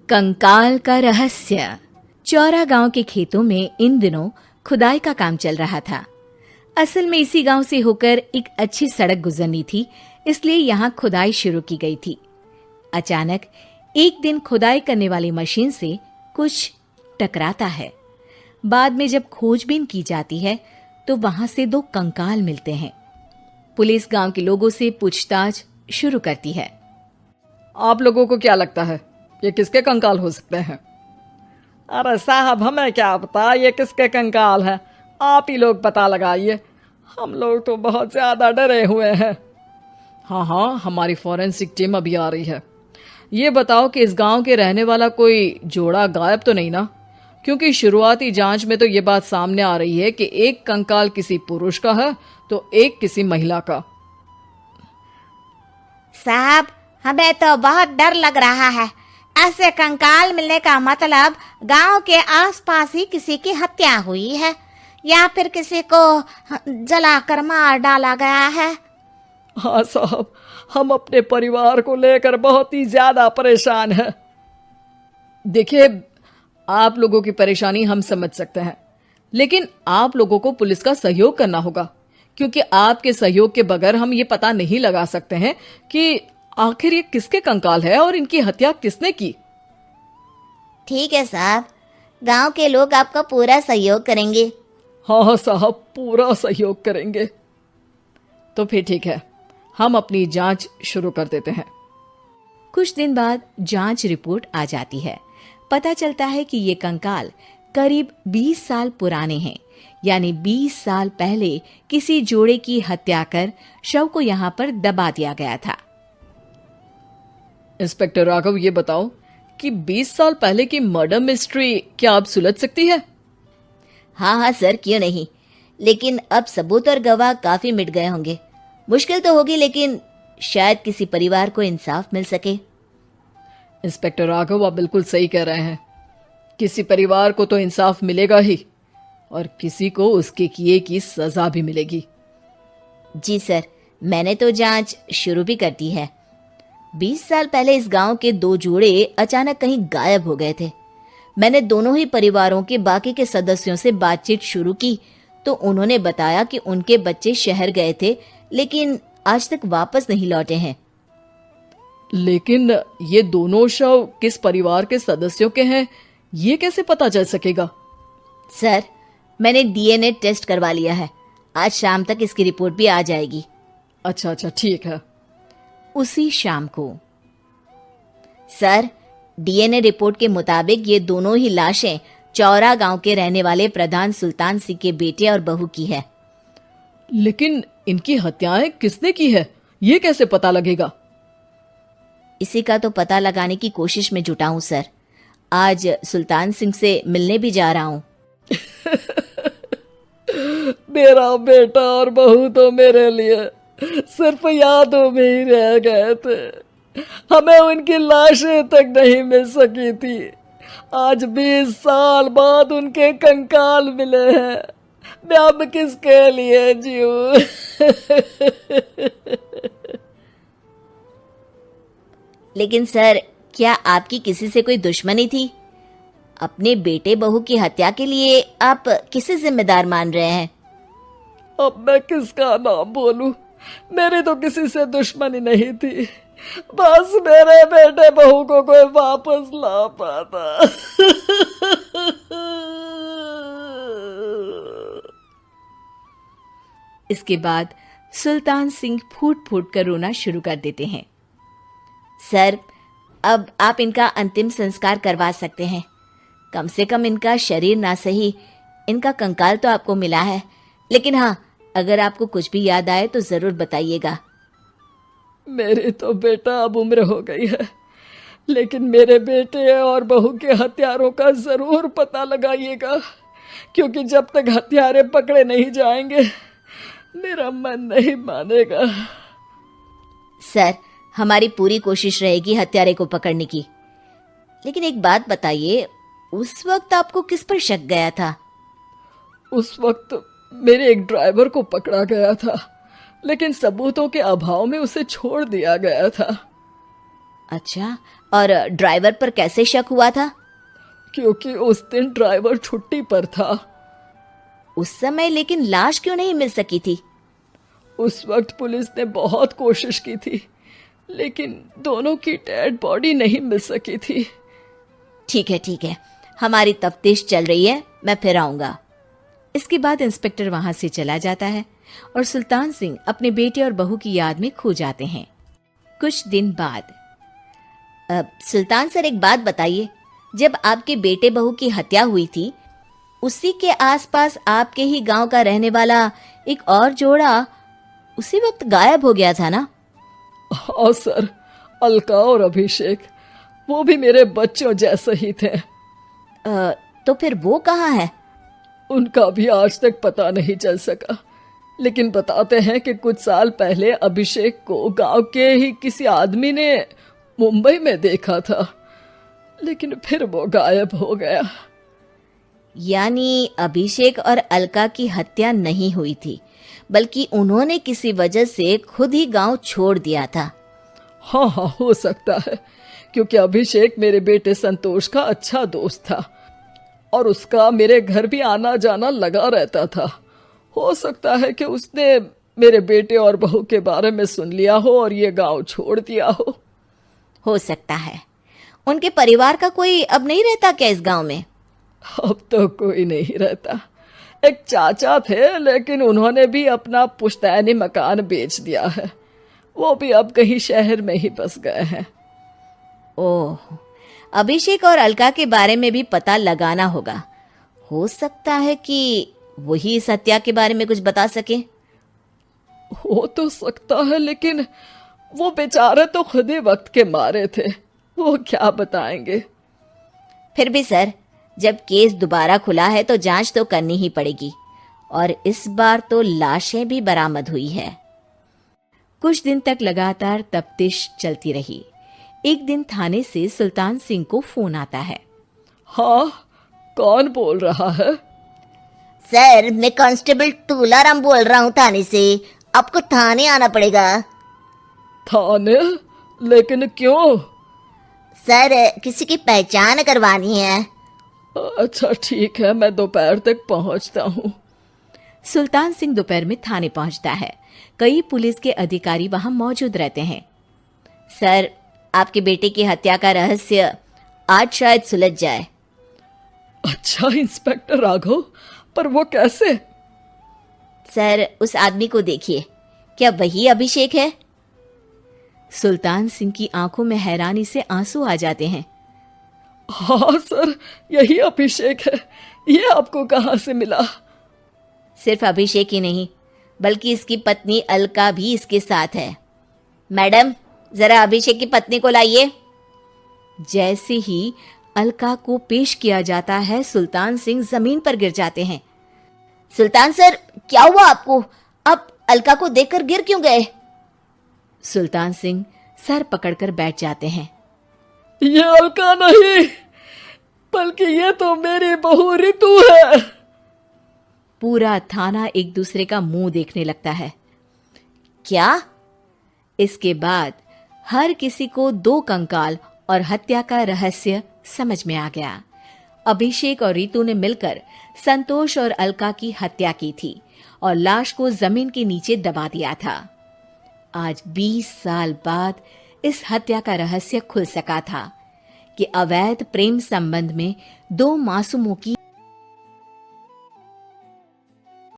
कंकाल का रहस्य। चौरा गांव के खेतों में इन दिनों खुदाई का काम चल रहा था। असल में इसी गांव से होकर एक अच्छी सड़क गुजरनी थी, इसलिए यहाँ खुदाई शुरू की गई थी। अचानक एक दिन खुदाई करने वाली मशीन से कुछ टकराता है। बाद में जब खोजबीन की जाती है तो वहां से 2 कंकाल मिलते हैं। पुलिस गांव के लोगों से पूछताछ शुरू करती है। आप लोगों को क्या लगता है ये किसके कंकाल हो सकते हैं? अरे साहब, हमें क्या पता ये किसके कंकाल है, आप ही लोग पता लगाइए। हम लोग तो बहुत ज्यादा डरे हुए हैं। हाँ, हमारी फॉरेंसिक टीम अभी आ रही है। ये बताओ कि इस गांव के रहने वाला कोई जोड़ा गायब तो नहीं ना? क्योंकि शुरुआती जांच में तो ये बात सामने आ रही है कि एक कंकाल किसी पुरुष का है तो एक किसी महिला का। साहब, हमें तो बहुत डर लग रहा है। ऐसे कंकाल मिलने का मतलब गांव के आसपास ही किसी की हत्या हुई है या फिर किसी को जलाकर मार डाला गया है। हाँ साहब, हम अपने परिवार को लेकर बहुत ही ज्यादा परेशान हैं। देखिए, आप लोगों की परेशानी हम समझ सकते हैं, लेकिन आप लोगों को पुलिस का सहयोग करना होगा, क्योंकि आपके सहयोग के बगैर हम ये पता नहीं लगा सकते हैं कि आखिर ये किसके कंकाल है और इनकी हत्या किसने की। ठीक है साहब, गांव के लोग आपका पूरा सहयोग करेंगे। हाँ साहब, पूरा सहयोग करेंगे। तो फिर ठीक है, हम अपनी जांच शुरू कर देते हैं। कुछ दिन बाद जांच रिपोर्ट आ जाती है। पता चलता है कि ये कंकाल करीब 20 साल पुराने हैं, यानी 20 साल पहले किसी जोड़े की हत्या कर शव को यहाँ पर दबा दिया गया था। इंस्पेक्टर राघव, ये बताओ कि 20 साल पहले की मर्डर मिस्ट्री क्या आप सुलझ सकती है? हाँ सर, क्यों नहीं। लेकिन अब सबूत और गवाह काफी मिट गए होंगे। मुश्किल तो होगी, लेकिन शायद किसी परिवार को इंसाफ मिल सके। इंस्पेक्टर राघव, आप बिल्कुल सही कह रहे हैं। किसी परिवार को तो इंसाफ मिलेगा ही और किसी को उसके किए की सजा भी मिलेगी। जी सर, मैंने तो जांच शुरू भी कर दी है। 20 साल पहले इस गांव के 2 जोड़े अचानक कहीं गायब हो गए थे। मैंने दोनों ही परिवारों के बाकी के सदस्यों से बातचीत शुरू की तो उन्होंने बताया कि उनके बच्चे शहर गए थे, लेकिन आज तक वापस नहीं लौटे हैं। लेकिन ये दोनों शव किस परिवार के सदस्यों के हैं, ये कैसे पता चल सकेगा? सर, मैंने डीएनए टेस्ट करवा लिया है। आज शाम तक इसकी रिपोर्ट भी आ जाएगी। अच्छा, ठीक है। उसी शाम को सर, डीएनए रिपोर्ट के मुताबिक ये दोनों ही लाशें चौरा गांव के रहने वाले प्रधान सुल्तान सिंह के बेटे और बहू की है। लेकिन इनकी हत्याएं किसने की है, ये कैसे पता लगेगा? इसी का तो पता लगाने की कोशिश में जुटा हूं सर। आज सुल्तान सिंह से मिलने भी जा रहा हूं। मेरा बेटा और बहू तो मेरे लिए सिर्फ यादों में ही रह गए थे। हमें उनकी लाशें तक नहीं मिल सकी थी। आज 20 साल बाद उनके कंकाल मिले हैं। मैं अब किसके लिए जीऊं? लेकिन सर, क्या आपकी किसी से कोई दुश्मनी थी? अपने बेटे बहू की हत्या के लिए आप किसे जिम्मेदार मान रहे हैं? अब मैं किसका नाम बोलूं? मेरी तो किसी से दुश्मनी नहीं थी, बस मेरे बेटे बहू को कोई वापस ला पाता। इसके बाद सुल्तान सिंह फूट फूट कर रोना शुरू कर देते हैं। सर, अब आप इनका अंतिम संस्कार करवा सकते हैं। कम से कम इनका शरीर ना सही, इनका कंकाल तो आपको मिला है। लेकिन हाँ, अगर आपको कुछ भी याद आए तो जरूर बताइएगा। मेरी तो बेटा अब उम्र हो गई है, लेकिन मेरे बेटे और बहू के हत्यारों का जरूर पता लगाइएगा, क्योंकि जब तक हत्यारे पकड़े नहीं जाएंगे मेरा मन नहीं मानेगा। सर, हमारी पूरी कोशिश रहेगी हत्यारे को पकड़ने की। लेकिन एक बात बताइए, उस वक्त आपको किस पर शक गया था? उस वक्त मेरे एक ड्राइवर को पकड़ा गया था, लेकिन सबूतों के अभाव में उसे छोड़ दिया गया था। अच्छा, और ड्राइवर पर कैसे शक हुआ था? क्योंकि उस दिन ड्राइवर छुट्टी पर था। उस समय लेकिन लाश क्यों नहीं मिल सकी थी? उस वक्त पुलिस ने बहुत कोशिश की थी, लेकिन दोनों की डेड बॉडी नहीं मिल सकी थी। ठीक है, हमारी तफ्तीश चल रही है, मैं फिर आऊंगा। इसके बाद इंस्पेक्टर वहां से चला जाता है और सुल्तान सिंह अपने बेटे और बहू की याद में खो जाते हैं। कुछ दिन बाद सुल्तान सर, एक बात बताइए, जब आपके बेटे बहू की हत्या हुई थी, उसी के आसपास आपके ही गांव का रहने वाला एक और जोड़ा उसी वक्त गायब हो गया था ना? हाँ सर, अलका और अभिषेक, वो भी मेरे बच्चों जैसे ही थे। तो फिर वो कहाँ है? उनका भी आज तक पता नहीं चल सका, लेकिन बताते हैं कि कुछ साल पहले अभिषेक को गांव के ही किसी आदमी ने मुंबई में देखा था, लेकिन फिर वो गायब हो गया। यानी अभिषेक और अलका की हत्या नहीं हुई थी, बल्कि उन्होंने किसी वजह से खुद ही गांव छोड़ दिया था। हाँ, हो सकता है, क्योंकि अभिषेक मेरे बेटे संतोष का अच्छा दोस्त था और उसका मेरे घर भी आना जाना लगा रहता था। हो सकता है कि उसने मेरे बेटे और बहू के बारे में सुन लिया हो और ये गांव छोड़ दिया हो सकता है। उनके परिवार का कोई अब नहीं रहता क्या इस गांव में? अब तो कोई नहीं रहता। एक चाचा थे, लेकिन उन्होंने भी अपना पुश्तैनी मकान बेच दिया है। वो भी अब कहीं शहर में ही बस गए हैं। ओह, अभिषेक और अलका के बारे में भी पता लगाना होगा। हो सकता है कि वही इस हत्या के बारे में कुछ बता सके। हो तो सकता है, लेकिन वो बेचारे तो खुद ही वक्त के मारे थे, वो क्या बताएंगे। फिर भी सर, जब केस दोबारा खुला है तो जांच तो करनी ही पड़ेगी, और इस बार तो लाशें भी बरामद हुई है। कुछ दिन तक लगातार तफ्तीश चलती रही। एक दिन थाने से सुल्तान सिंह को फोन आता है। हाँ, कौन बोल रहा है? सर, मैं कांस्टेबल तुलाराम बोल रहा हूँ थाने से। आपको थाने आना पड़ेगा। थाने? लेकिन क्यों? सर, किसी की पहचान करवानी है। अच्छा ठीक है, मैं दोपहर तक पहुंचता हूँ। सुल्तान सिंह दोपहर में थाने पहुंचता है। कई पुलिस के अधिकारी वहां मौजूद रहते हैं। सर, आपके बेटे की हत्या का रहस्य आज शायद सुलझ जाए। अच्छा इंस्पेक्टर राघव, पर वो कैसे? सर, उस आदमी को देखिए, क्या वही अभिषेक है? सुल्तान सिंह की आंखों में हैरानी से आंसू आ जाते हैं। हाँ सर, यही अभिषेक है। ये आपको कहाँ से मिला? सिर्फ अभिषेक ही नहीं, बल्कि इसकी पत्नी अलका भी इसके साथ है। मैडम, जरा अभिषेक की पत्नी को लाइए। जैसे ही अलका को पेश किया जाता है, सुल्तान सिंह जमीन पर गिर जाते हैं। सुल्तान सर, क्या हुआ आपको? आप अलका को देखकर गिर क्यों गए? सुल्तान सिंह सर पकड़कर बैठ जाते हैं। ये अलका नहीं, बल्कि ये तो मेरी बहू रितु है। पूरा थाना एक दूसरे का मुंह देखने लगता है। क्या? इसके बाद हर किसी को दो कंकाल और हत्या का रहस्य समझ में आ गया। अभिषेक और रितु ने मिलकर संतोष और अलका की हत्या की थी और लाश को जमीन के नीचे दबा दिया था। आज 20 साल बाद इस हत्या का रहस्य खुल सका था कि अवैध प्रेम संबंध में दो मासूमों की